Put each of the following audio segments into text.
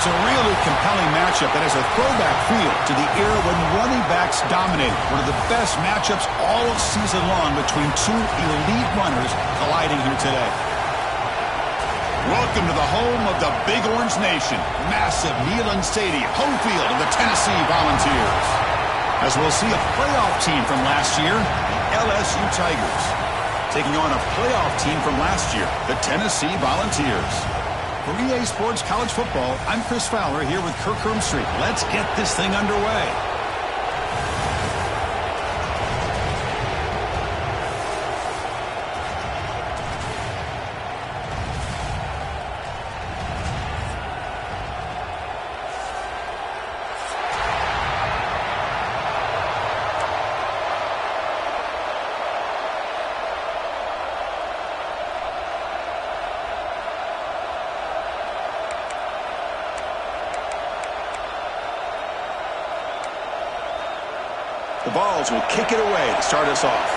It's a really compelling matchup that has a throwback feel to the era when running backs dominated. One of the best matchups all season long between two elite runners colliding here today. Welcome to the home of the Big Orange Nation. Massive Neyland Stadium, home field of the Tennessee Volunteers. As we'll see a playoff team from last year, the LSU Tigers, taking on a playoff team from last year, the Tennessee Volunteers. For EA Sports College Football, I'm Chris Fowler here with Kirk Hermstreet. Let's get this thing underway. The Vols will kick it away to start us off.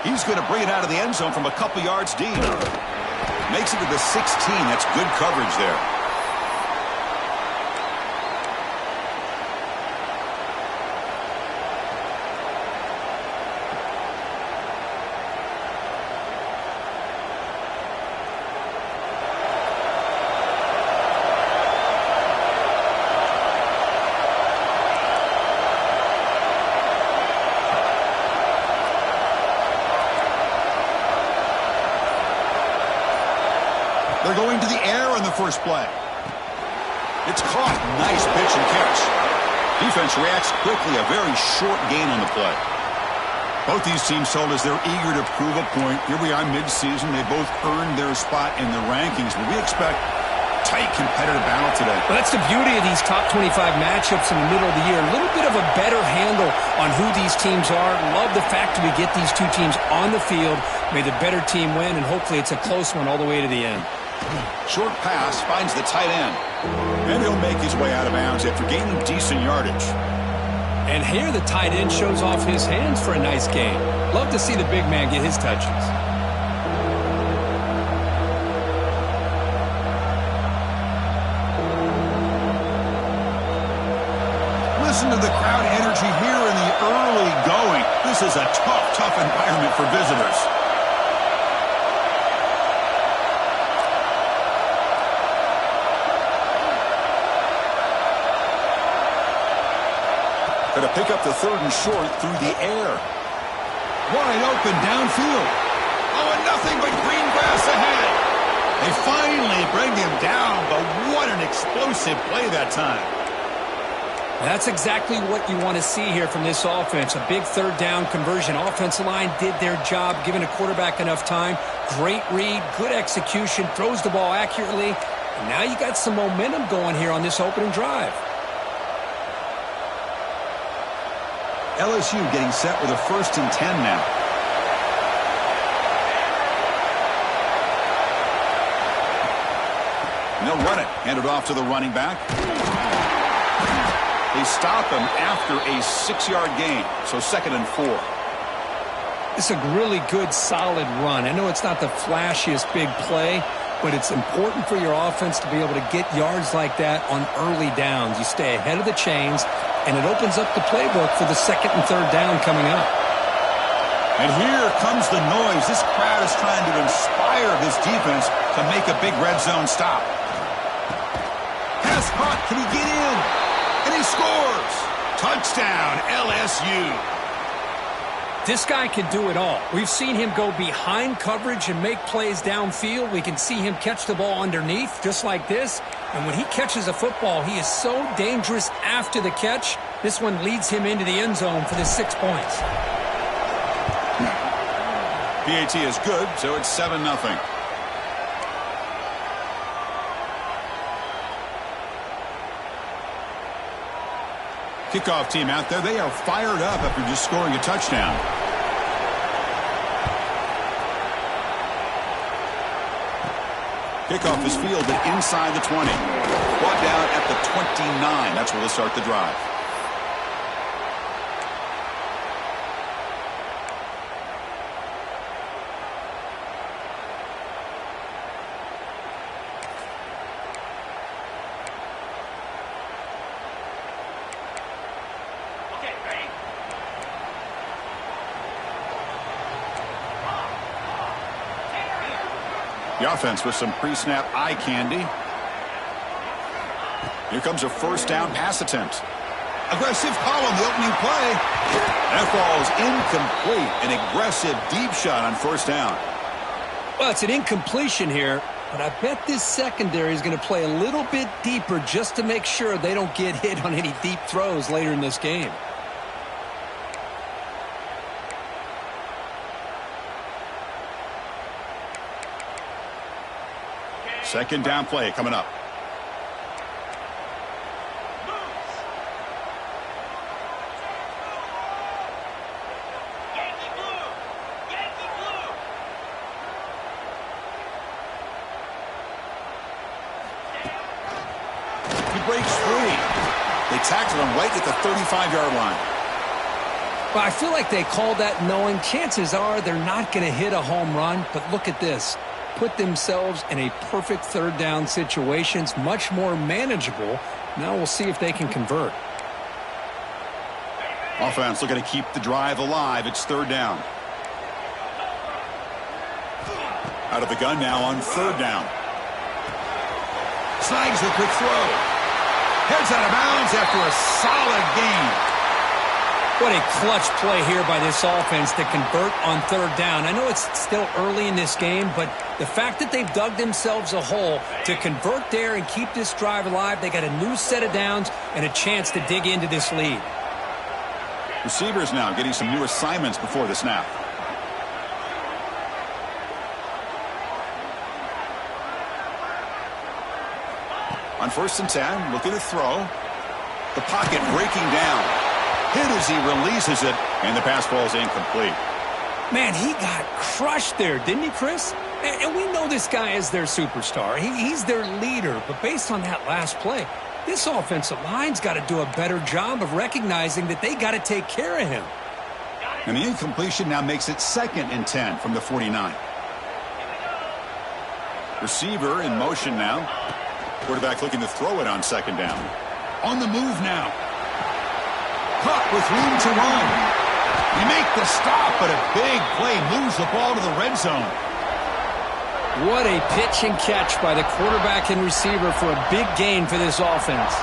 He's going to bring it out of the end zone from a couple yards deep. Makes it to the 16. That's good coverage there. They're going to the air on the first play. It's caught. Nice pitch and catch. Defense reacts quickly. A very short gain on the play. Both these teams told us they're eager to prove a point. Here we are mid-season. They both earned their spot in the rankings, but we expect tight competitive battle today. Well, that's the beauty of these top 25 matchups in the middle of the year. A little bit of a better handle on who these teams are. Love the fact that we get these two teams on the field. May the better team win, and hopefully it's a close one all the way to the end. Short pass finds the tight end. And he'll make his way out of bounds after gaining decent yardage. And here the tight end shows off his hands for a nice gain. Love to see the big man get his touches. Listen to the crowd energy here in the early going. This is a tough environment for visitors. Going to pick up the third and short through the air. Wide open downfield. Oh, and nothing but green grass ahead. They finally bring him down, but what an explosive play that time. That's exactly what you want to see here from this offense. A big third down conversion. Offensive line did their job, giving a quarterback enough time. Great read, good execution, throws the ball accurately. And now you got some momentum going here on this opening drive. LSU getting set with a 1st and 10 now. And they'll run it. Hand it off to the running back. They stop him after a 6-yard gain. So 2nd and 4. It's a really good, solid run. I know it's not the flashiest big play, but it's important for your offense to be able to get yards like that on early downs. You stay ahead of the chains, and it opens up the playbook for the 2nd and 3rd down coming up. And here comes the noise. This crowd is trying to inspire this defense to make a big red zone stop. Pass caught. Can he get in? And he scores. Touchdown, LSU. This guy can do it all. We've seen him go behind coverage and make plays downfield. We can see him catch the ball underneath just like this. And when he catches a football, he is so dangerous after the catch. This one leads him into the end zone for the 6 points. PAT is good, so it's 7-0. Kickoff team out there. They are fired up after just scoring a touchdown. Kickoff is fielded inside the 20. Brought down at the 29. That's where they'll start the drive. The offense with some pre-snap eye candy. Here comes a first down pass attempt. Aggressive call on the opening play. That ball's incomplete. An aggressive deep shot on first down. Well, it's an incompletion here, but I bet this secondary is going to play a little bit deeper just to make sure they don't get hit on any deep throws later in this game. Second down play coming up. Breaks free. They tackled him right at the 35-yard line. Well, I feel like they called that knowing chances are they're not going to hit a home run, but look at this. Put themselves in a perfect third down situation, much more manageable. Now we'll see if they can convert. Offense looking to keep the drive alive. It's third down. Out of the gun now on third down. Snags the quick throw. Heads out of bounds after a solid gain. What a clutch play here by this offense to convert on third down. I know it's still early in this game, but the fact that they've dug themselves a hole to convert there and keep this drive alive, they got a new set of downs and a chance to dig into this lead. Receivers now getting some new assignments before the snap. On 1st and 10, looking to throw. The pocket breaking down. Hit as he releases it, and the pass falls incomplete. Man, he got crushed there, didn't he, Chris? And we know this guy is their superstar. He's their leader, but based on that last play, this offensive line's got to do a better job of recognizing that they got to take care of him. And the incompletion now makes it 2nd and 10 from the 49. Receiver in motion now. Quarterback looking to throw it on 2nd down. On the move now. Caught with room to run. You make the stop, but a big play moves the ball to the red zone. What a pitch and catch by the quarterback and receiver for a big gain for this offense.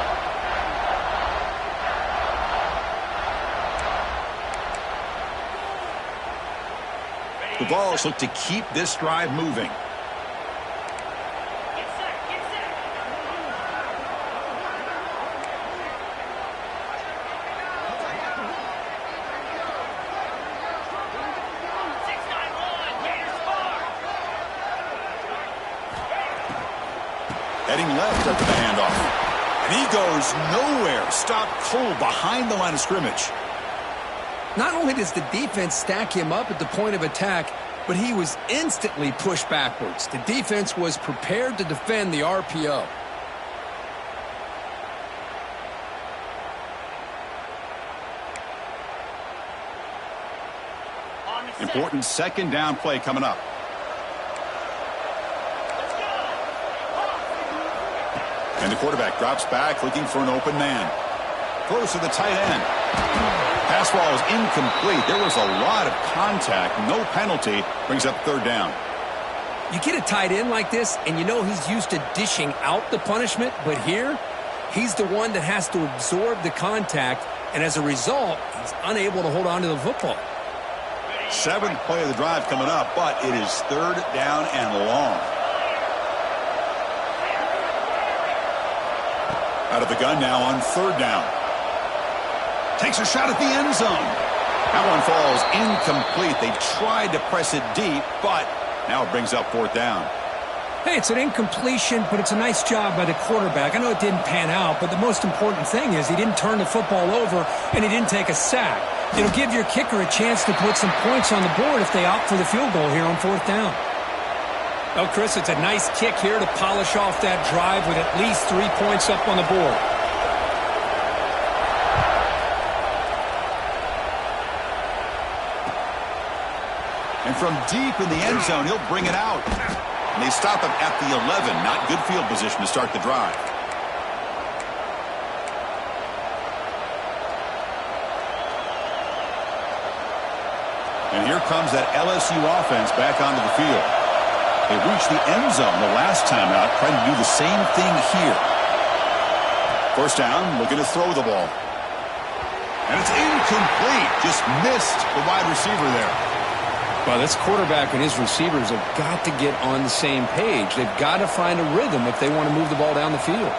The Vols look to keep this drive moving. Heading left after the handoff. And he goes nowhere. Stopped cold behind the line of scrimmage. Not only does the defense stack him up at the point of attack, but he was instantly pushed backwards. The defense was prepared to defend the RPO. Important 2nd down play coming up. And the quarterback drops back looking for an open man. Close to the tight end. Pass ball is incomplete. There was a lot of contact. No penalty. Brings up 3rd down. You get a tight end like this, and you know he's used to dishing out the punishment, but here, he's the one that has to absorb the contact, and as a result, he's unable to hold on to the football. 7th play of the drive coming up, but it is 3rd down and long. Out of the gun now on 3rd down. Takes a shot at the end zone. That one falls incomplete. They tried to press it deep, but now it brings up 4th down. Hey, it's an incompletion, but it's a nice job by the quarterback. I know it didn't pan out, but the most important thing is he didn't turn the football over and he didn't take a sack. It'll give your kicker a chance to put some points on the board if they opt for the field goal here on 4th down. Well, Chris, it's a nice kick here to polish off that drive with at least 3 points up on the board. And from deep in the end zone, he'll bring it out. And they stop him at the 11. Not good field position to start the drive. And here comes that LSU offense back onto the field. They reached the end zone the last time out, trying to do the same thing here. First down, looking to throw the ball. And it's incomplete. Just missed the wide receiver there. Well, this quarterback and his receivers have got to get on the same page. They've got to find a rhythm if they want to move the ball down the field.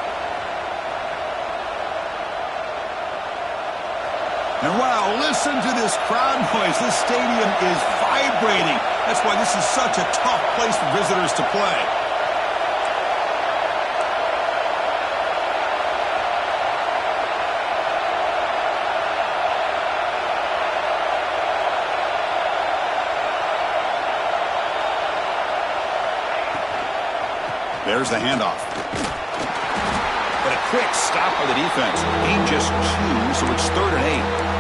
And wow, listen to this crowd noise. This stadium is vibrating. That's why this is such a tough place for visitors to play. There's the handoff. But a quick stop by the defense. Gain just 2, so it's 3rd and 8.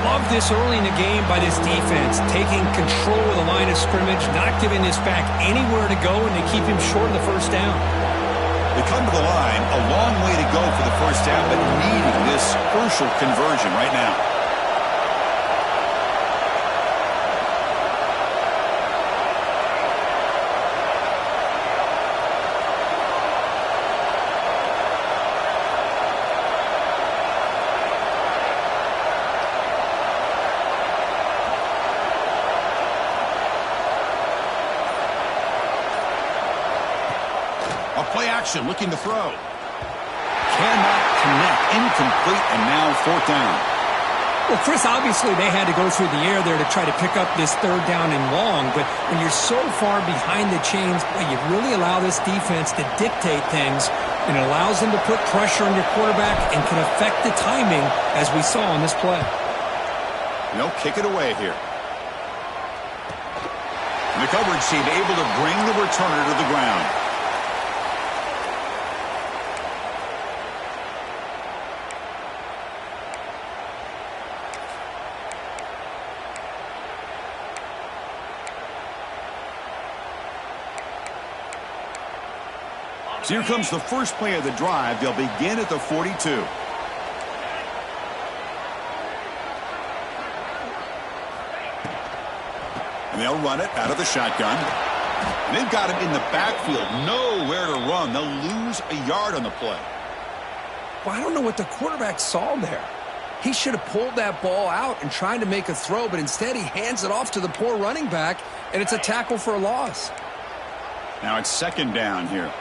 Love this early in the game by this defense, taking control of the line of scrimmage, not giving this back anywhere to go, and to keep him short of the first down. They come to the line, a long way to go for the first down, but needing this crucial conversion right now. Play action, looking to throw. Cannot connect, incomplete, and now 4th down. Well, Chris, obviously they had to go through the air there to try to pick up this 3rd down and long, but when you're so far behind the chains, well, you really allow this defense to dictate things, and it allows them to put pressure on your quarterback and can affect the timing, as we saw on this play. No, kick it away here. And the coverage team able to bring the returner to the ground. So here comes the first play of the drive. They'll begin at the 42. And they'll run it out of the shotgun. And they've got him in the backfield. Nowhere to run. They'll lose a yard on the play. Well, I don't know what the quarterback saw there. He should have pulled that ball out and tried to make a throw, but instead he hands it off to the poor running back, and it's a tackle for a loss. Now it's 2nd down here.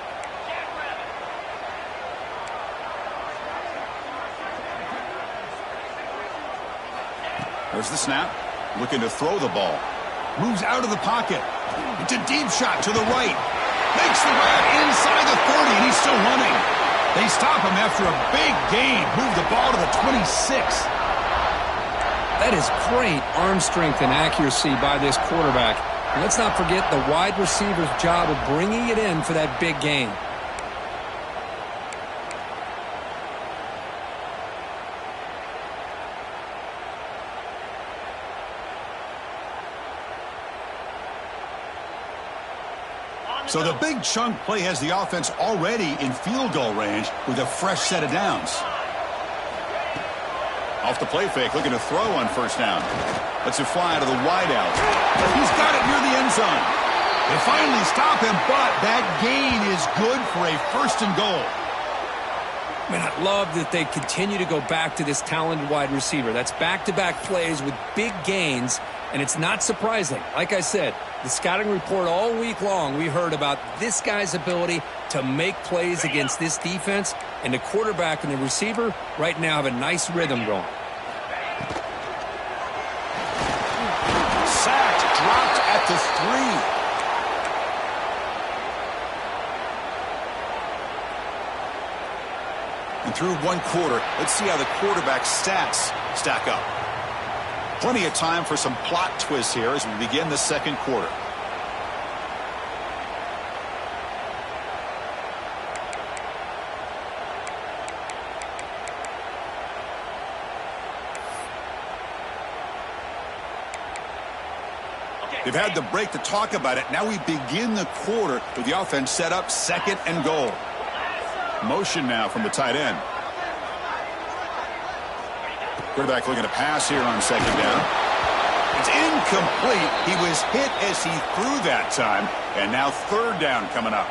There's the snap. Looking to throw the ball. Moves out of the pocket. It's a deep shot to the right. Makes the grab inside the 30, and he's still running. They stop him after a big gain. Move the ball to the 26. That is great arm strength and accuracy by this quarterback. And let's not forget the wide receiver's job of bringing it in for that big gain. So the big chunk play has the offense already in field goal range with a fresh set of downs. Off the play fake, looking to throw on first down. Lets it fly to the wideout. He's got it near the end zone. They finally stop him, but that gain is good for a 1st and goal. Man, I love that they continue to go back to this talented wide receiver. That's back-to-back plays with big gains, and it's not surprising. Like I said, the scouting report all week long, we heard about this guy's ability to make plays against this defense, and the quarterback and the receiver right now have a nice rhythm going. Sacked, dropped at the 3. And through 1 quarter, let's see how the quarterback's stats stack up. Plenty of time for some plot twists here as we begin the 2nd quarter. They've had the break to talk about it. Now we begin the quarter with the offense set up 2nd and goal. Motion now from the tight end. Quarterback looking to pass here on 2nd down. It's Incomplete. He was hit as he threw that time. And now third down coming up.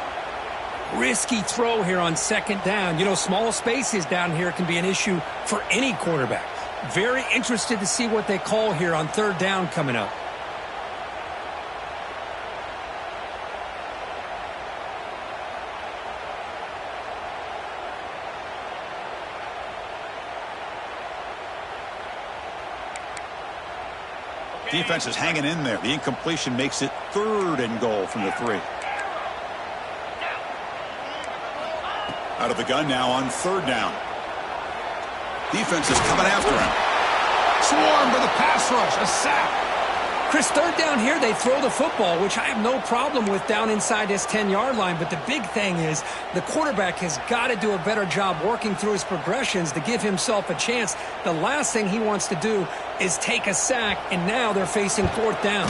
Risky throw here on second down. You know, small spaces down here can be an issue for any quarterback. Very interested to see what they call here on third down coming up. Defense is hanging in there. The incompletion makes it 3rd and goal from the 3. Out of the gun now on 3rd down. Defense is coming after him. Swarmed with a pass rush. A sack. Chris, third down here, they throw the football, which I have no problem with down inside this 10-yard line. But the big thing is the quarterback has got to do a better job working through his progressions to give himself a chance. The last thing he wants to do is take a sack, and now they're facing 4th down.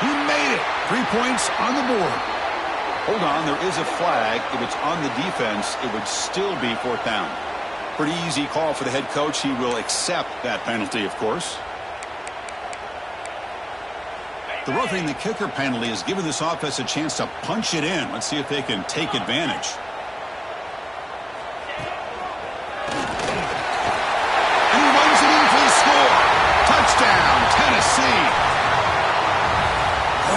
He made it. 3 points on the board. Hold on, there is a flag. If it's on the defense, it would still be 4th down. Pretty easy call for the head coach. He will accept that penalty, of course. The roughing the kicker penalty has given this offense a chance to punch it in. Let's see if they can take advantage. And he runs it in for the score. Touchdown, Tennessee.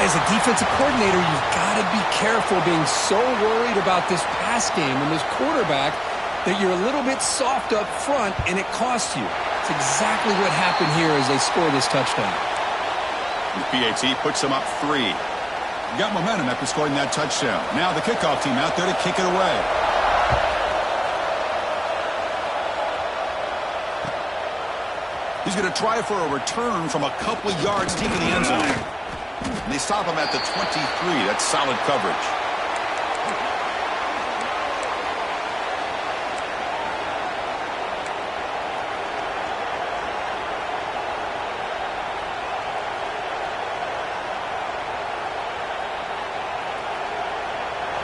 As a defensive coordinator, you've got to be careful being so worried about this pass game and this quarterback that you're a little bit soft up front and it costs you. It's exactly what happened here as they score this touchdown. The PAT puts them up 3. Got momentum after scoring that touchdown. Now the kickoff team out there to kick it away. He's going to try for a return from a couple of yards deep in the end zone. And they stop him at the 23. That's solid coverage.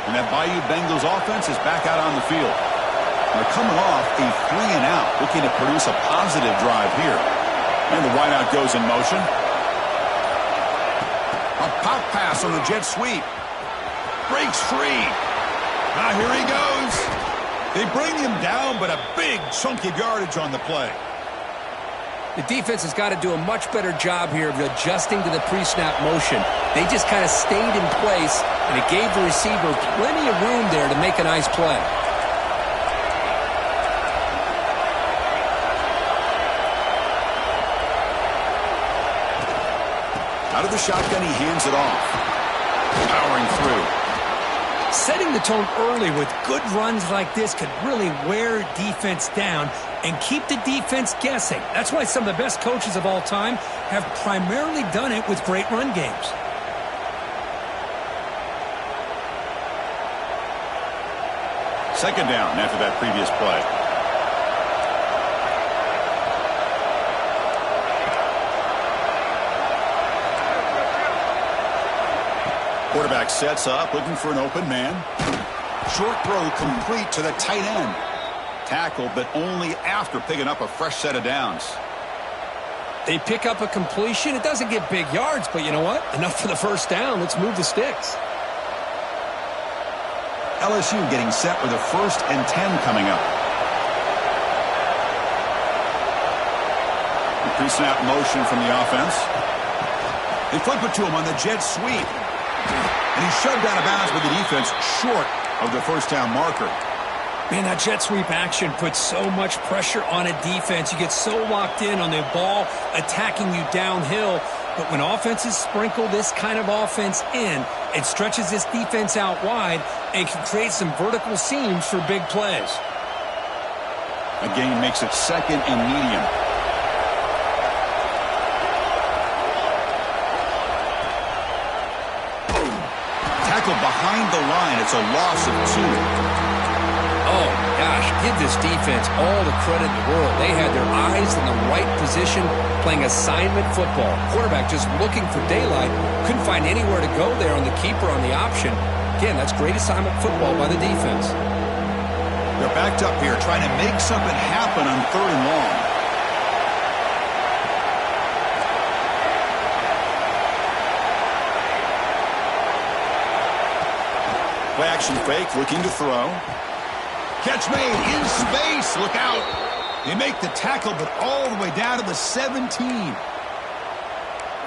And that Bayou Bengals offense is back out on the field. They're coming off a 3-and-out, looking to produce a positive drive here. And the wideout goes in motion. A pop pass on the jet sweep. Breaks free. Now here he goes. They bring him down, but a big chunk of yardage on the play. The defense has got to do a much better job here of adjusting to the pre-snap motion. They just kind of stayed in place, and it gave the receiver plenty of room there to make a nice play. Out of the shotgun, he hands it off. Powering through. Setting the tone early with good runs like this could really wear defense down and keep the defense guessing. That's why some of the best coaches of all time have primarily done it with great run games. Second down after that previous play. Quarterback sets up, looking for an open man. Short throw complete to the tight end. Tackled, but only after picking up a fresh set of downs. They pick up a completion. It doesn't get big yards, but you know what? Enough for the first down. Let's move the sticks. LSU getting set with a 1st and 10 coming up. The pre-snap motion from the offense. They flip it to him on the jet sweep. And he's shoved out of bounds with the defense short of the first down marker. Man, that jet sweep action puts so much pressure on a defense. You get so locked in on the ball attacking you downhill. But when offenses sprinkle this kind of offense in, it stretches this defense out wide and can create some vertical seams for big plays. Again, makes it 2nd and medium. Tackled behind the line. It's a loss of 2. Oh, gosh, give this defense all the credit in the world. They had their eyes in the right position playing assignment football. Quarterback just looking for daylight. Couldn't find anywhere to go there on the keeper on the option. Again, that's great assignment football by the defense. They're backed up here trying to make something happen on 3rd and long. Play action fake, looking to throw. Catch made in space. Look out. They make the tackle, but all the way down to the 17.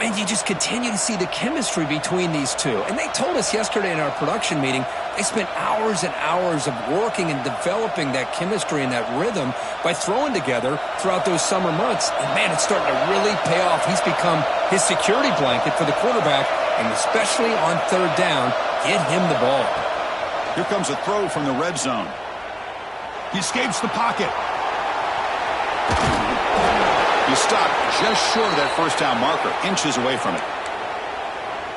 And you just continue to see the chemistry between these two. And they told us yesterday in our production meeting, they spent hours and hours of working and developing that chemistry and that rhythm by throwing together throughout those summer months. And, man, it's starting to really pay off. He's become his security blanket for the quarterback, and especially on third down, get him the ball. Here comes a throw from the red zone. He escapes the pocket. He stopped just short of that first down marker, inches away from it.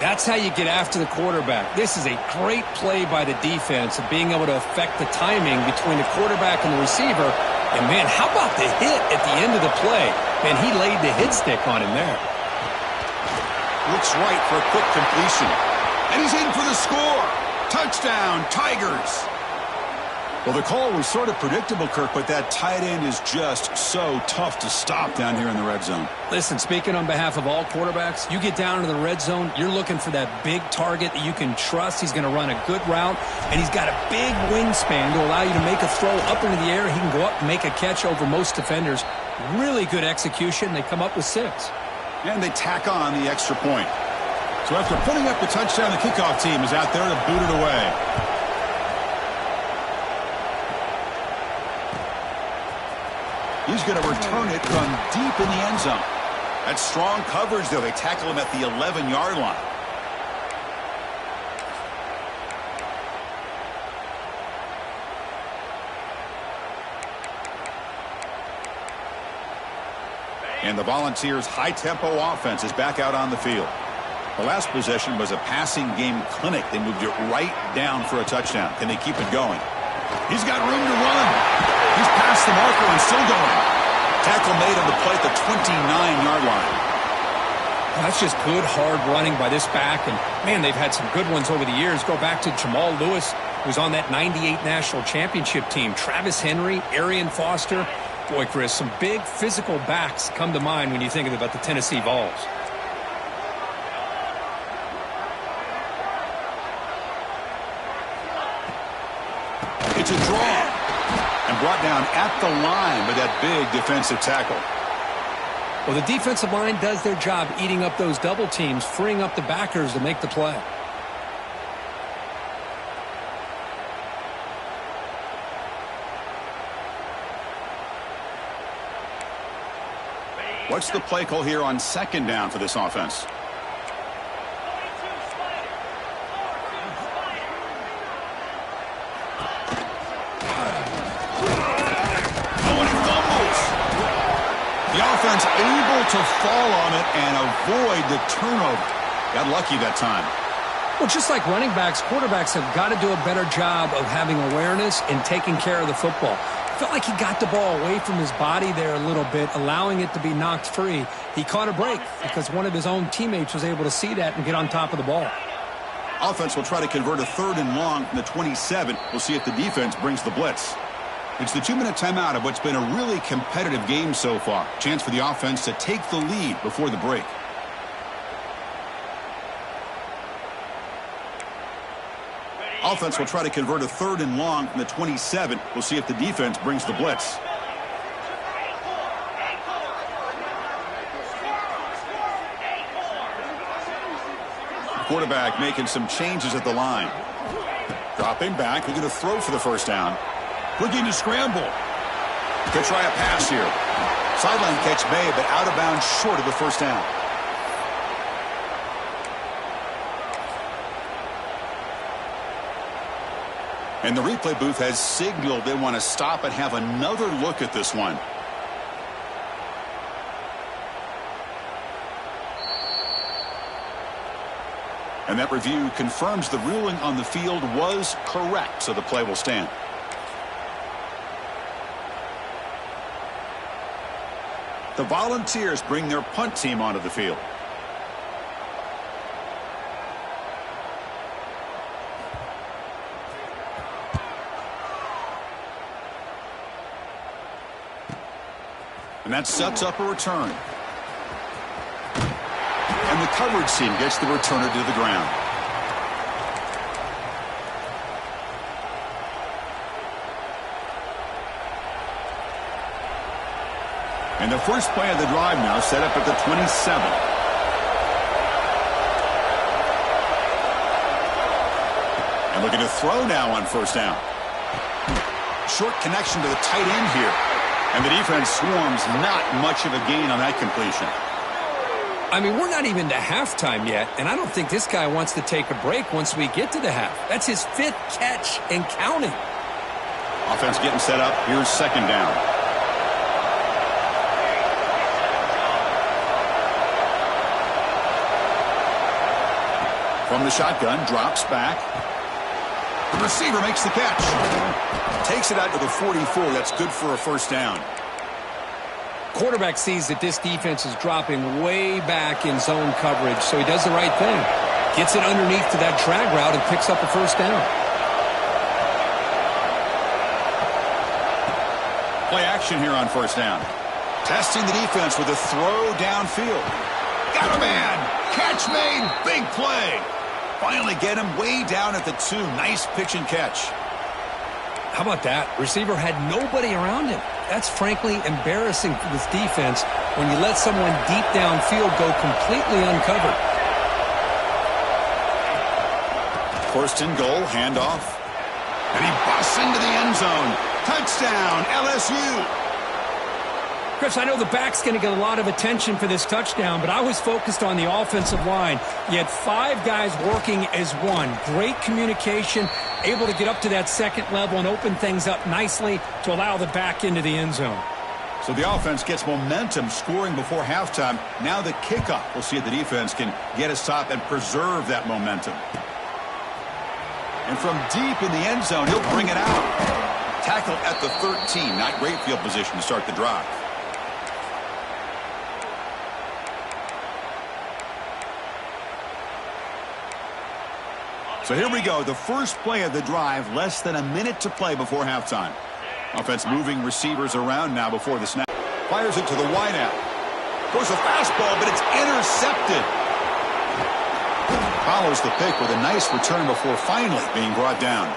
That's how you get after the quarterback. This is a great play by the defense of being able to affect the timing between the quarterback and the receiver. And, man, how about the hit at the end of the play? Man, he laid the hit stick on him there. Looks right for a quick completion. And he's in for the score. Touchdown, Tigers. Well, the call was sort of predictable, Kirk, but that tight end is just so tough to stop down here in the red zone. Listen, speaking on behalf of all quarterbacks, you get down to the red zone, you're looking for that big target that you can trust. He's going to run a good route, and he's got a big wingspan to allow you to make a throw up into the air. He can go up and make a catch over most defenders. Really good execution. They come up with 6. And they tack on the extra point. So after putting up the touchdown, the kickoff team is out there to boot it away. He's going to return it from deep in the end zone. That's strong coverage, though. They tackle him at the 11-yard line. And the Volunteers' high-tempo offense is back out on the field. The last possession was a passing game clinic. They moved it right down for a touchdown. Can they keep it going? He's got room to run. He's past the marker and still going. Tackle made on the play at the 29-yard line. That's just good, hard running by this back. And, man, they've had some good ones over the years. Go back to Jamal Lewis, who's on that 98 national championship team. Travis Henry, Arian Foster. Boy, Chris, some big physical backs come to mind when you think about the Tennessee Vols. It's a draw. And brought down at the line by that big defensive tackle. Well, the defensive line does their job eating up those double teams, freeing up the backers to make the play. What's the play call here on second down for this offense? Offense able to fall on it and avoid the turnover. Got lucky that time. Well, just like running backs, quarterbacks have got to do a better job of having awareness and taking care of the football. I felt like he got the ball away from his body there a little bit, allowing it to be knocked free. He caught a break because one of his own teammates was able to see that and get on top of the ball. Offense will try to convert a 3rd and long from the 27. We'll see if the defense brings the blitz. It's the 2-minute timeout of what's been a really competitive game so far. Chance for the offense to take the lead before the break. Offense will try to convert a 3rd and long from the 27. We'll see if the defense brings the blitz. Quarterback making some changes at the line. Dropping back, looking to throw for the first down. Looking to scramble. To try a pass here. Sideline catch made, but out of bounds short of the first down. And the replay booth has signaled they want to stop and have another look at this one. And that review confirms the ruling on the field was correct, so the play will stand. The Volunteers bring their punt team onto the field. And that sets up a return. And the coverage team gets the returner to the ground. And the first play of the drive now set up at the 27. And looking to throw now on first down. Short connection to the tight end here. And the defense swarms, not much of a gain on that completion. I mean, we're not even to halftime yet, and I don't think this guy wants to take a break once we get to the half. That's his 5th catch and counting. Offense getting set up. Here's second down. From the shotgun, drops back. The receiver makes the catch. Takes it out to the 44. That's good for a first down. Quarterback sees that this defense is dropping way back in zone coverage, so he does the right thing. Gets it underneath to that drag route and picks up a first down. Play action here on first down. Testing the defense with a throw downfield. Got a man. Catch made. Big play. Finally get him way down at the 2. Nice pitch and catch. How about that? Receiver had nobody around him. That's frankly embarrassing for this defense when you let someone deep downfield go completely uncovered. First and goal, handoff. And he busts into the end zone. Touchdown, LSU. Chris, I know the back's going to get a lot of attention for this touchdown, but I was focused on the offensive line. You had 5 guys working as one. Great communication, able to get up to that second level and open things up nicely to allow the back into the end zone. So the offense gets momentum scoring before halftime. Now the kickoff. We'll see if the defense can get a stop and preserve that momentum. And from deep in the end zone, he'll bring it out. Tackle at the 13. Not great field position to start the drive. So here we go, the first play of the drive, less than a minute to play before halftime. Offense moving receivers around now before the snap. Fires it to the wideout. Goes a fastball, but it's intercepted. Follows the pick with a nice return before finally being brought down.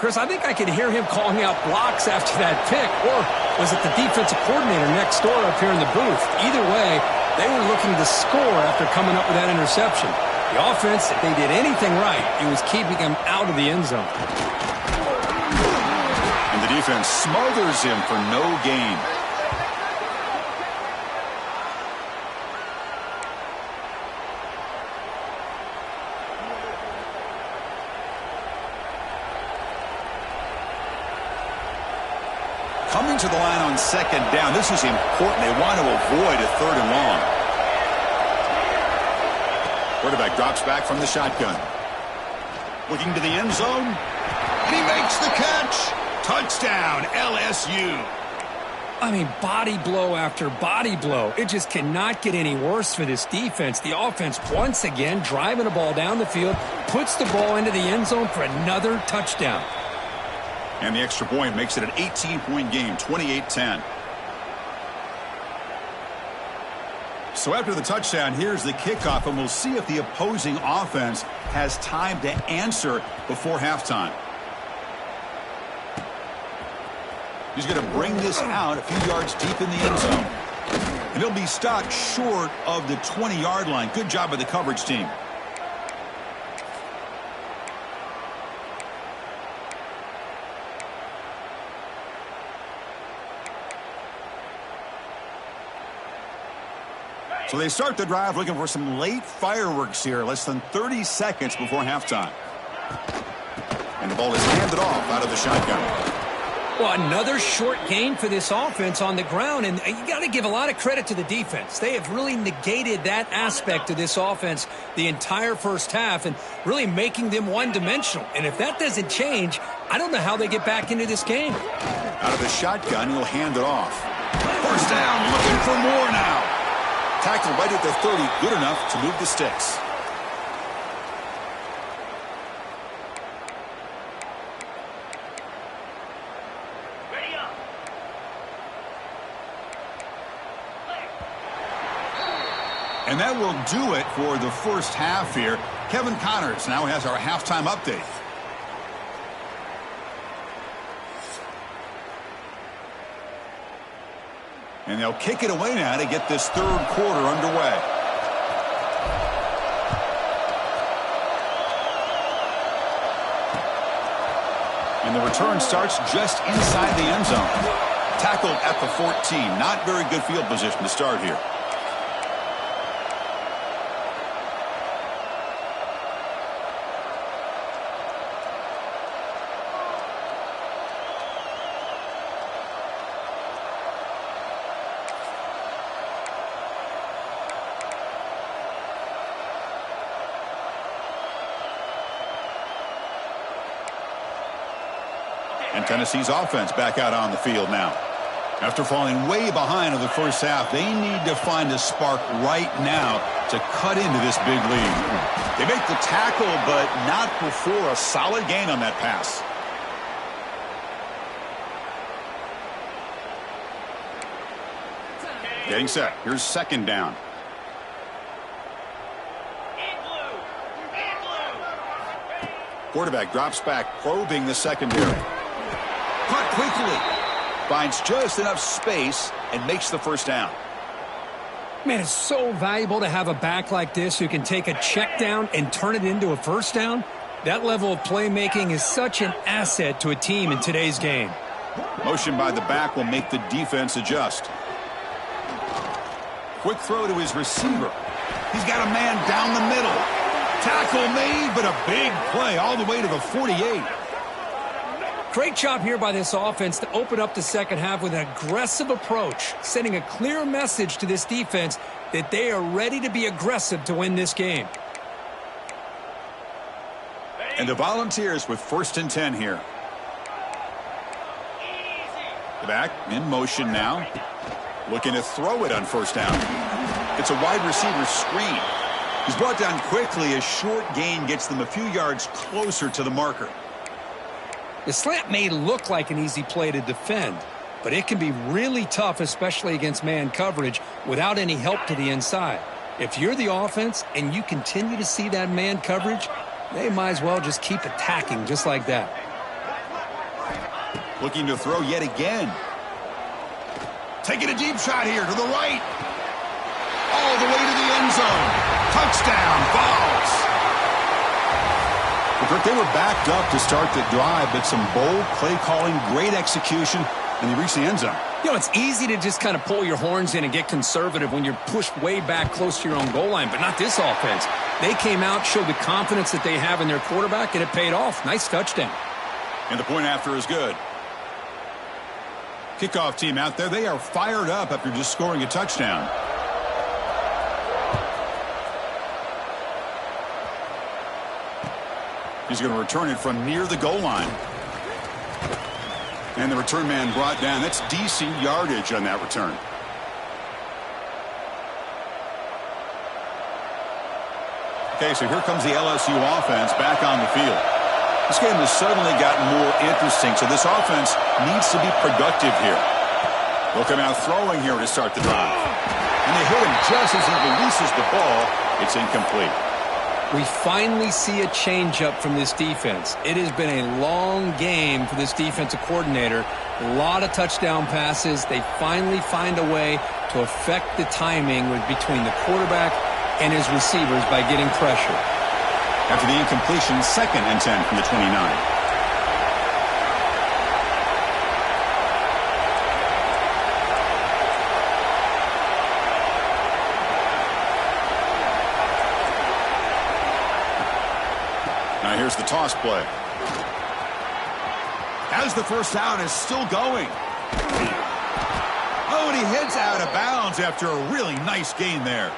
Chris, I think I could hear him calling out blocks after that pick, or was it the defensive coordinator next door up here in the booth? Either way, they were looking to score after coming up with that interception. The offense, if they did anything right, it was keeping him out of the end zone. And the defense smothers him for no gain. Coming to the line on second down. This is important. They want to avoid a 3rd and long. Quarterback drops back from the shotgun. Looking to the end zone. And he makes the catch. Touchdown, LSU. I mean, body blow after body blow. It just cannot get any worse for this defense. The offense, once again, driving the ball down the field, puts the ball into the end zone for another touchdown. And the extra point makes it an 18-point game, 28-10. So after the touchdown, here's the kickoff, and we'll see if the opposing offense has time to answer before halftime. He's going to bring this out a few yards deep in the end zone. And he'll be stopped short of the 20-yard line. Good job by the coverage team. So they start the drive looking for some late fireworks here, less than 30 seconds before halftime. And the ball is handed off out of the shotgun. Well, another short gain for this offense on the ground, and you got to give a lot of credit to the defense. They have really negated that aspect of this offense the entire first half and really making them one-dimensional. And if that doesn't change, I don't know how they get back into this game. Out of the shotgun, he'll hand it off. First down, looking for more now. Tackle right at the 30, good enough to move the sticks. And that will do it for the first half here. Kevin Connors now has our halftime update. And they'll kick it away now to get this third quarter underway. And the return starts just inside the end zone. Tackled at the 14. Not very good field position to start here. And Tennessee's offense back out on the field now. After falling way behind in the first half, they need to find a spark right now to cut into this big lead. They make the tackle, but not before a solid gain on that pass. Getting set. Here's second down. Quarterback drops back, probing the secondary. Cut quickly. Finds just enough space and makes the first down. Man, it's so valuable to have a back like this who can take a check down and turn it into a first down. That level of playmaking is such an asset to a team in today's game. Motion by the back will make the defense adjust. Quick throw to his receiver. He's got a man down the middle. Tackle made, but a big play all the way to the 48. Great job here by this offense to open up the second half with an aggressive approach, sending a clear message to this defense that they are ready to be aggressive to win this game. And the Volunteers with 1st and 10 here. The back in motion now. Looking to throw it on first down. It's a wide receiver screen. He's brought down quickly. A short gain gets them a few yards closer to the marker. The slant may look like an easy play to defend, but it can be really tough, especially against man coverage, without any help to the inside. If you're the offense and you continue to see that man coverage, they might as well just keep attacking just like that. Looking to throw yet again. Taking a deep shot here to the right. All the way to the end zone. Touchdown, vols. They were backed up to start the drive, but some bold play calling, great execution, and they reached the end zone. You know, it's easy to just kind of pull your horns in and get conservative when you're pushed way back close to your own goal line, but not this offense. They came out, showed the confidence that they have in their quarterback, and it paid off. Nice touchdown. And the point after is good. Kickoff team out there, they are fired up after just scoring a touchdown. He's going to return it from near the goal line. And the return man brought down. That's decent yardage on that return. Okay, so here comes the LSU offense back on the field. This game has suddenly gotten more interesting, so this offense needs to be productive here. They'll come out throwing here to start the drive. And they hit him just as he releases the ball. It's incomplete. We finally see a changeup from this defense. It has been a long game for this defensive coordinator. A lot of touchdown passes. They finally find a way to affect the timing between the quarterback and his receivers by getting pressure. After the incompletion, 2nd and 10 from the 29. Now here's the toss play. As the first down is still going. Oh, and he heads out of bounds after a really nice gain there.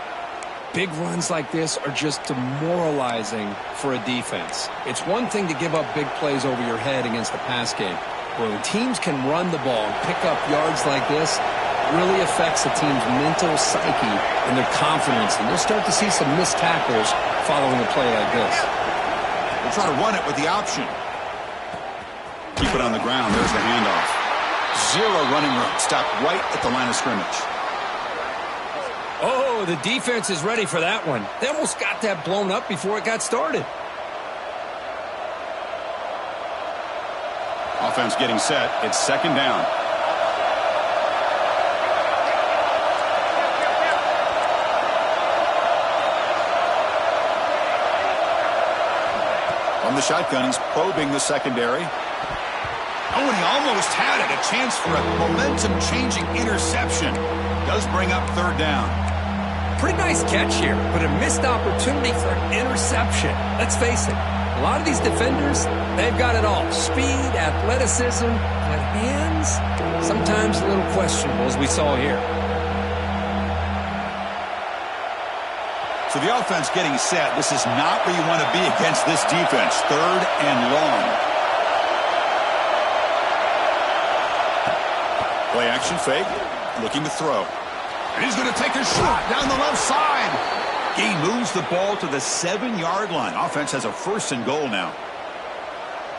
Big runs like this are just demoralizing for a defense. It's one thing to give up big plays over your head against the pass game. But when teams can run the ball and pick up yards like this, it really affects the team's mental psyche and their confidence. And you'll start to see some missed tackles following a play like this. We'll try to run it with the option. Keep it on the ground. There's the handoff. Zero running room. Stopped right at the line of scrimmage. Oh, the defense is ready for that one. They almost got that blown up before it got started. Offense getting set. It's 2nd down. From the shotgun, he's probing the secondary. Oh, and he almost had it. A chance for a momentum-changing interception. Does bring up third down. Pretty nice catch here, but a missed opportunity for an interception. Let's face it, a lot of these defenders, they've got it all. Speed, athleticism, but hands, sometimes a little questionable, as we saw here. So the offense getting set. This is not where you want to be against this defense. Third and long. Play action fake. Looking to throw. And he's going to take a shot down the left side. He moves the ball to the 7-yard line. Offense has a first and goal now.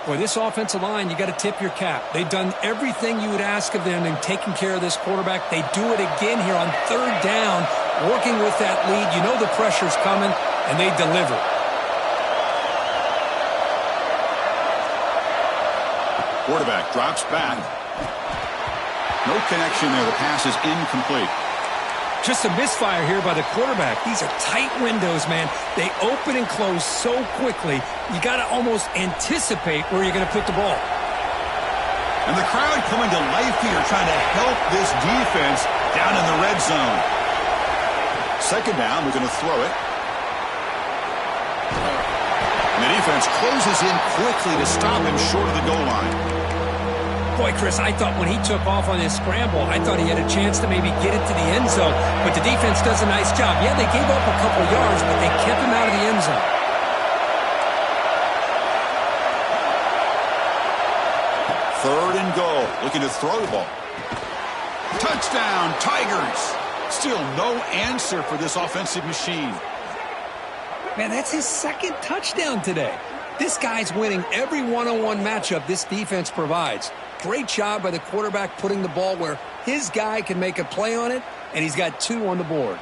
Boy, this offensive line, you got to tip your cap. They've done everything you would ask of them in taking care of this quarterback. They do it again here on third down, working with that lead. You know the pressure's coming, and they deliver. Quarterback drops back. No connection there. The pass is incomplete. Just a misfire here by the quarterback. These are tight windows, man. They open and close so quickly, you got to almost anticipate where you're going to put the ball. And the crowd coming to life here, trying to help this defense down in the red zone. Second down, we're going to throw it. And the defense closes in quickly to stop him short of the goal line. Boy, Chris, I thought when he took off on his scramble, I thought he had a chance to maybe get it to the end zone. But the defense does a nice job. Yeah, they gave up a couple yards, but they kept him out of the end zone. Third and goal. Looking to throw the ball. Touchdown, Tigers. Still no answer for this offensive machine. Man, that's his second touchdown today. This guy's winning every one-on-one matchup this defense provides. Great job by the quarterback putting the ball where his guy can make a play on it, and he's got 2 on the board.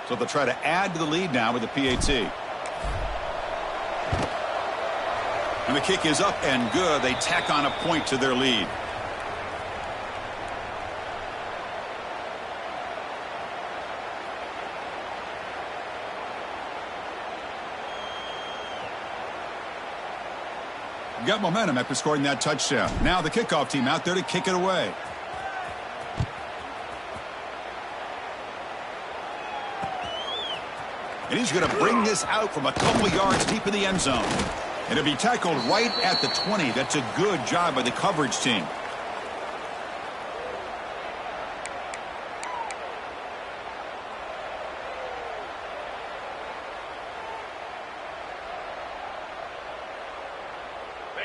So they'll try to add to the lead now with the PAT. And the kick is up and good. They tack on a point to their lead. Got momentum after scoring that touchdown. Now the kickoff team out there to kick it away. And he's going to bring this out from a couple yards deep in the end zone. And it'll be tackled right at the 20. That's a good job by the coverage team.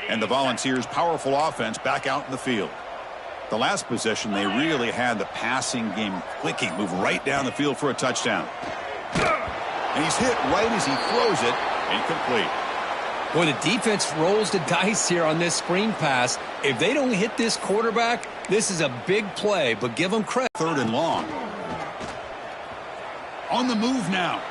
And the Volunteers' powerful offense back out in the field. The last possession, they really had the passing game clicking. Move right down the field for a touchdown. And he's hit right as he throws it. Incomplete. Boy, the defense rolls the dice here on this screen pass. If they don't hit this quarterback, this is a big play, but give them credit. Third and long. On the move now.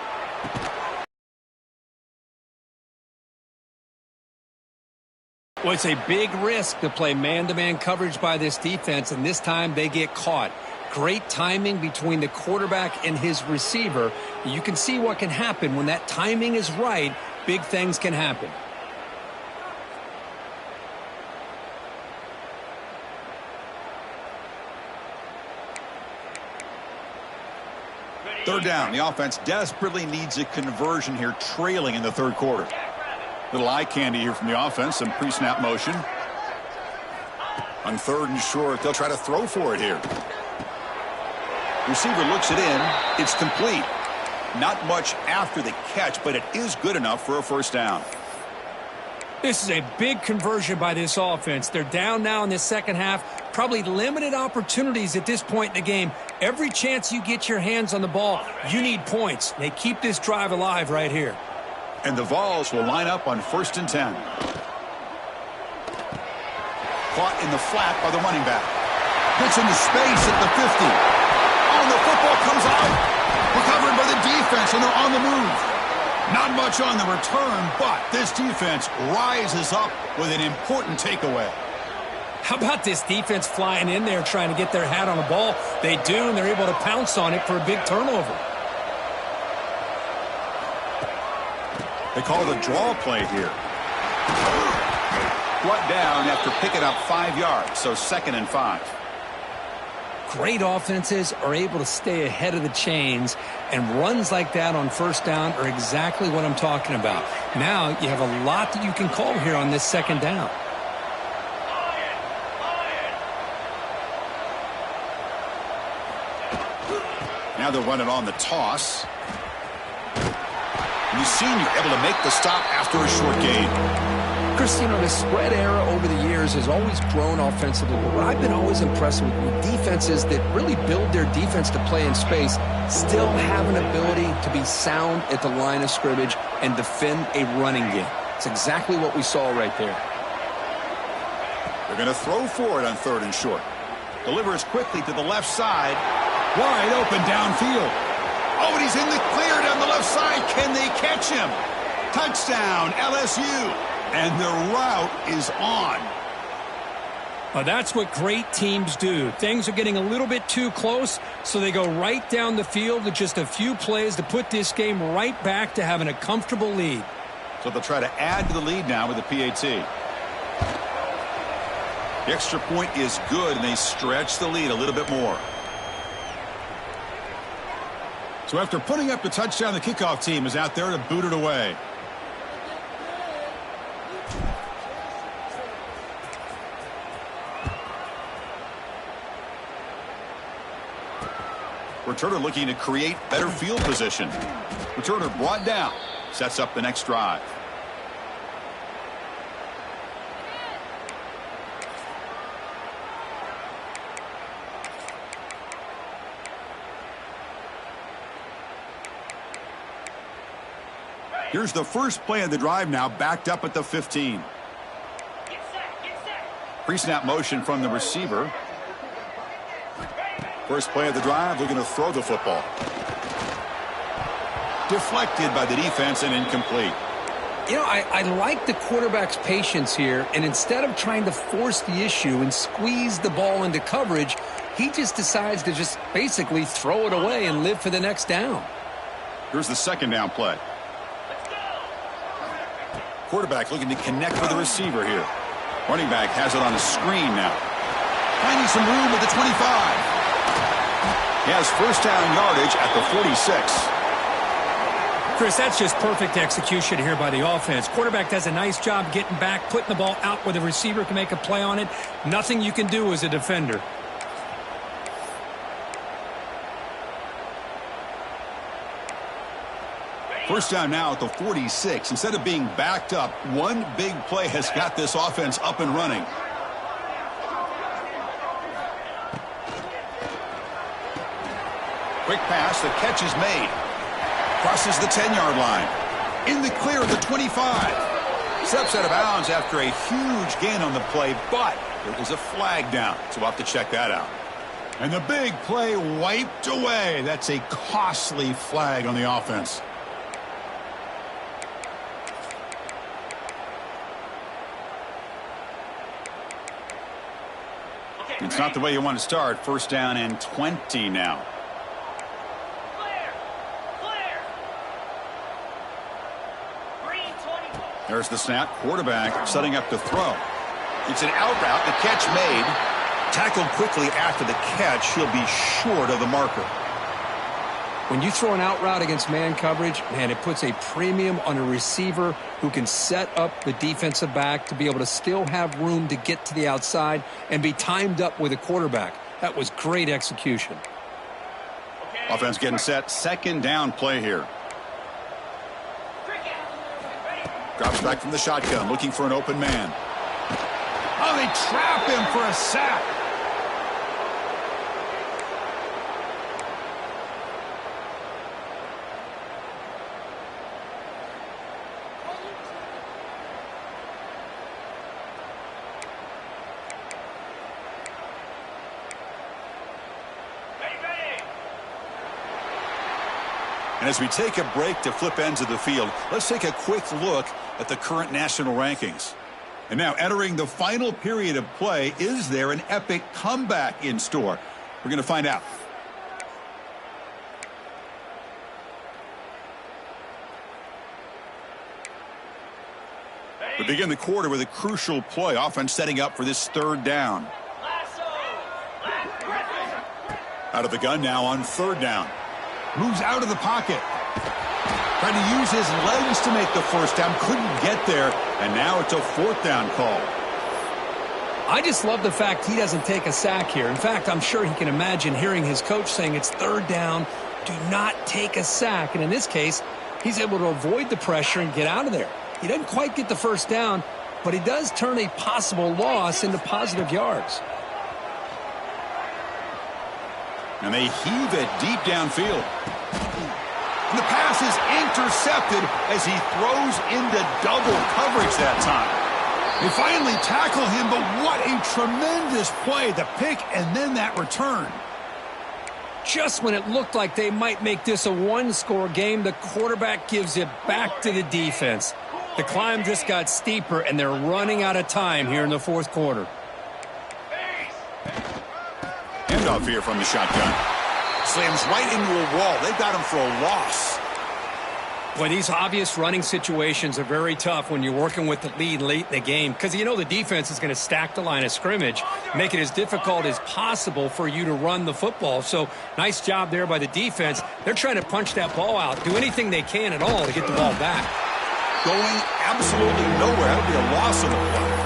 Well, it's a big risk to play man-to-man coverage by this defense, and this time they get caught. Great timing between the quarterback and his receiver. You can see what can happen when that timing is right. Big things can happen. Third down. The offense desperately needs a conversion here, trailing in the third quarter. Little eye candy here from the offense. Some pre-snap motion. On third and short, they'll try to throw for it here. Receiver looks it in. It's complete. Not much after the catch, but it is good enough for a first down. This is a big conversion by this offense. They're down now in the second half. Probably limited opportunities at this point in the game. Every chance you get your hands on the ball, you need points. They keep this drive alive right here. And the Vols will line up on 1st and 10. Caught in the flat by the running back. Gets into space at the 50. Oh, the football comes out. Recovered by the defense, and they're on the move. Not much on the return, but this defense rises up with an important takeaway. How about this defense flying in there trying to get their hat on the ball? They do, and they're able to pounce on it for a big turnover. They call it a draw play here. Brought down after picking up 5 yards, so 2nd and 5. Great offenses are able to stay ahead of the chains, and runs like that on first down are exactly what I'm talking about. Now you have a lot that you can call here on this 2nd down. Now they're running on the toss. And the senior able to make the stop after a short gain. Chris, the spread era over the years has always grown offensively. But what I've been always impressed with defenses that really build their defense to play in space still have an ability to be sound at the line of scrimmage and defend a running game. It's exactly what we saw right there. They're going to throw for it on 3rd and short. Delivers quickly to the left side. Wide open downfield. Oh, and he's in the clear down the left side. Can they catch him? Touchdown, LSU. And the route is on. Well, that's what great teams do. Things are getting a little bit too close, so they go right down the field with just a few plays to put this game right back to having a comfortable lead. So they'll try to add to the lead now with the PAT. The extra point is good, and they stretch the lead a little bit more. So after putting up the touchdown, the kickoff team is out there to boot it away. Returner looking to create better field position. Returner brought down. Sets up the next drive. Here's the first play of the drive now, backed up at the 15. Pre-snap motion from the receiver. First play of the drive, looking to throw the football. Deflected by the defense and incomplete. I like the quarterback's patience here, and instead of trying to force the issue and squeeze the ball into coverage, he just decides to just basically throw it away and live for the next down. Here's the 2nd down play. Quarterback looking to connect with the receiver here. Running back has it on a screen now. Finding some room at the 25. He has first down yardage at the 46. Chris, that's just perfect execution here by the offense. Quarterback does a nice job getting back, putting the ball out where the receiver can make a play on it. Nothing you can do as a defender. First down now at the 46. Instead of being backed up, one big play has got this offense up and running. Quick pass, the catch is made. Crosses the 10-yard line. In the clear at the 25. Steps out of bounds after a huge gain on the play, but it was a flag down, so we'll have to check that out. And the big play wiped away. That's a costly flag on the offense. It's not the way you want to start. First down and 20 now. There's the snap. Quarterback setting up to throw. It's an out route. The catch made. Tackled quickly after the catch. He'll be short of the marker. When you throw an out route against man coverage, man, it puts a premium on a receiver who can set up the defensive back to be able to still have room to get to the outside and be timed up with a quarterback. That was great execution. Offense getting set. Second down play here. Drops back from the shotgun, looking for an open man. Oh, they trap him for a sack. And as we take a break to flip ends of the field, let's take a quick look at the current national rankings. And now entering the final period of play, is there an epic comeback in store? We're going to find out. We begin the quarter with a crucial play. Offense setting up for this third down. Out of the gun now on third down. Moves out of the pocket. Trying to use his legs to make the first down. Couldn't get there. And now it's a fourth down call. I just love the fact he doesn't take a sack here. In fact, I'm sure he can imagine hearing his coach saying it's third down. Do not take a sack. And in this case, he's able to avoid the pressure and get out of there. He doesn't quite get the first down, but he does turn a possible loss into positive yards. And they heave it deep downfield. And the pass is intercepted as he throws into double coverage that time. They finally tackle him, but what a tremendous play. The pick and then that return. Just when it looked like they might make this a one-score game, the quarterback gives it back to the defense. The climb just got steeper, and they're running out of time here in the fourth quarter. Handoff here from the shotgun. Slams right into a wall. They've got him for a loss. Boy, these obvious running situations are very tough when you're working with the lead late in the game because you know the defense is going to stack the line of scrimmage, make it as difficult as possible for you to run the football. So nice job there by the defense. They're trying to punch that ball out, do anything they can at all to get the ball back. Going absolutely nowhere. That would be a loss of the play.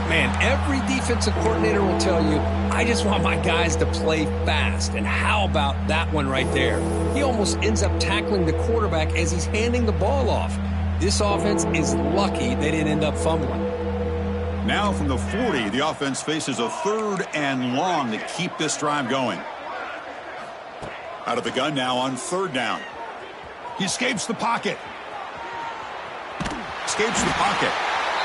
Man, every defensive coordinator will tell you, I just want my guys to play fast. And how about that one right there? He almost ends up tackling the quarterback as he's handing the ball off. This offense is lucky they didn't end up fumbling. Now from the 40, the offense faces a third and long to keep this drive going. Out of the gun now on third down. He escapes the pocket. Escapes the pocket.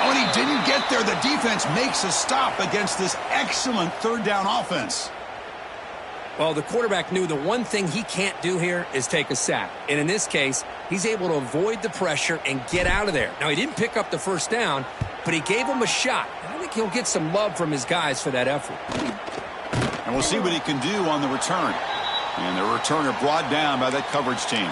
Oh, and he didn't get there. The defense makes a stop against this excellent third down offense. Well, the quarterback knew the one thing he can't do here is take a sack. And in this case, he's able to avoid the pressure and get out of there. Now, he didn't pick up the first down, but he gave him a shot. And I think he'll get some love from his guys for that effort. And we'll see what he can do on the return. And the returner brought down by that coverage team.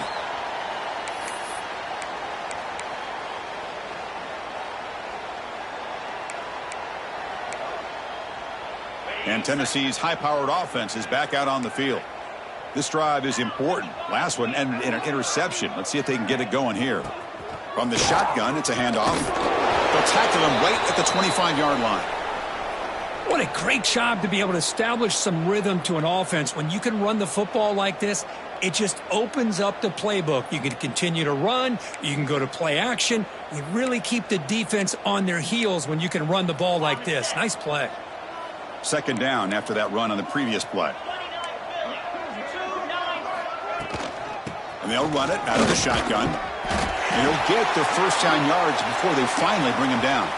And Tennessee's high-powered offense is back out on the field. This drive is important. Last one ended in an interception. Let's see if they can get it going here. From the shotgun, it's a handoff. They'll tackle him right at the 25-yard line. What a great job to be able to establish some rhythm to an offense. When you can run the football like this, it just opens up the playbook. You can continue to run. You can go to play action. You really keep the defense on their heels when you can run the ball like this. Nice play. Second down after that run on the previous play. And they'll run it out of the shotgun. And he'll get the first down yards before they finally bring him down.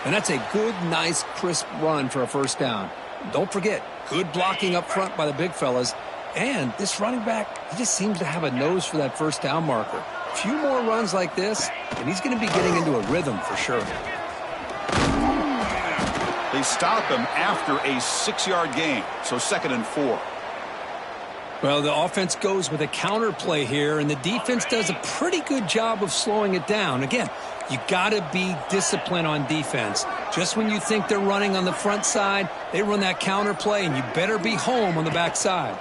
And that's a good, nice, crisp run for a first down. Don't forget, good blocking up front by the big fellas. And this running back, he just seems to have a nose for that first down marker. A few more runs like this, and he's going to be getting into a rhythm for sure. They stop him after a 6-yard gain, so 2nd and 4. Well, the offense goes with a counter play here, and the defense does a pretty good job of slowing it down. Again, you got to be disciplined on defense. Just when you think they're running on the front side, they run that counter play, and you better be home on the back side.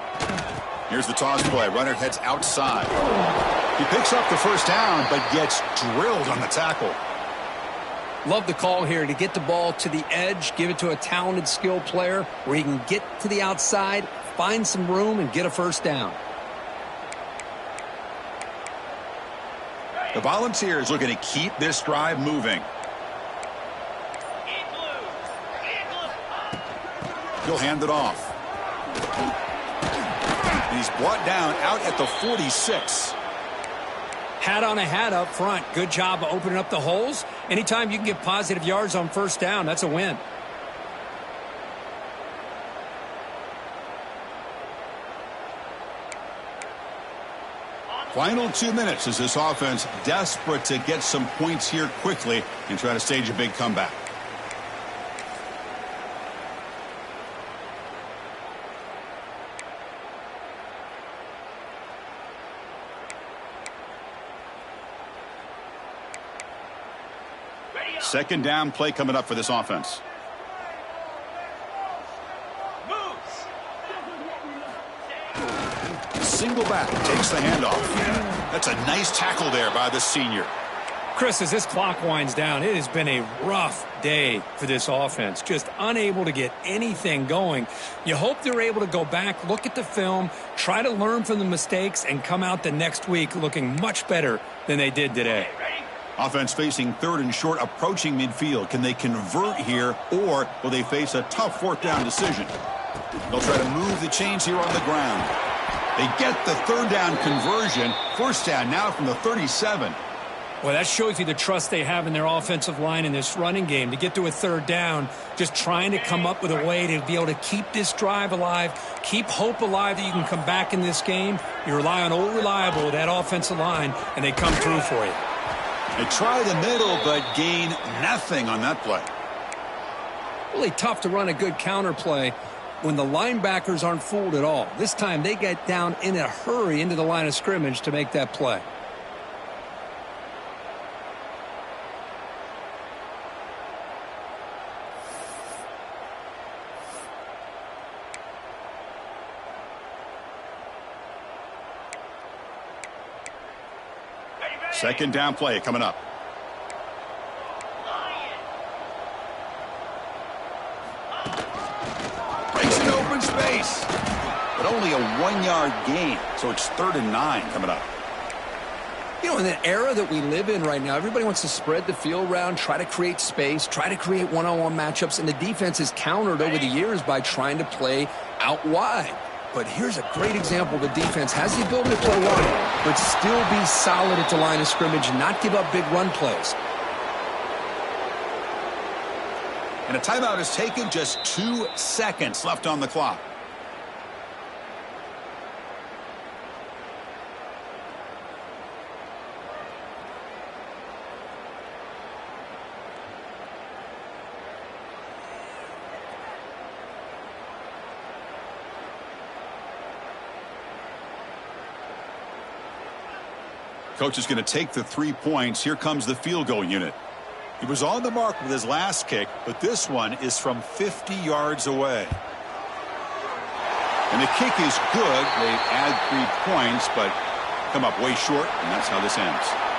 Here's the toss play. Runner heads outside. He picks up the first down, but gets drilled on the tackle. Love the call here to get the ball to the edge, give it to a talented, skilled player where he can get to the outside, find some room, and get a first down. The Volunteers looking to keep this drive moving. He'll hand it off. And he's brought down out at the 46. Hat on a hat up front. Good job of opening up the holes. Anytime you can get positive yards on first down, that's a win. Final 2 minutes as this offense desperate to get some points here quickly and try to stage a big comeback. Second down play coming up for this offense. Single back takes the handoff. That's a nice tackle there by the senior. Chris, as this clock winds down, it has been a rough day for this offense. Just unable to get anything going. You hope they're able to go back, look at the film, try to learn from the mistakes, and come out the next week looking much better than they did today. Offense facing 3rd and short, approaching midfield. Can they convert here, or will they face a tough 4th down decision? They'll try to move the chains here on the ground. They get the 3rd down conversion. 1st down now from the 37. Well, that shows you the trust they have in their offensive line in this running game. To get to a 3rd down, just trying to come up with a way to be able to keep this drive alive, keep hope alive that you can come back in this game. You rely on old reliable, that offensive line, and they come through for you. They try the middle, but gain nothing on that play. Really tough to run a good counter play when the linebackers aren't fooled at all. This time they get down in a hurry into the line of scrimmage to make that play. Second down play coming up. Breaks an open space, but only a 1-yard gain, so it's 3rd and 9 coming up. You know, in the era that we live in right now, everybody wants to spread the field around, try to create space, try to create one-on-one matchups, and the defense is countered over the years by trying to play out wide. But here's a great example. The defense has the ability to play wide, but still be solid at the line of scrimmage and not give up big run plays. And a timeout is taken, just 2 seconds left on the clock. Coach is going to take the 3 points. Here comes the field goal unit. He was on the mark with his last kick, but this one is from 50 yards away. And the kick is good. They add 3 points, but come up way short, and that's how this ends.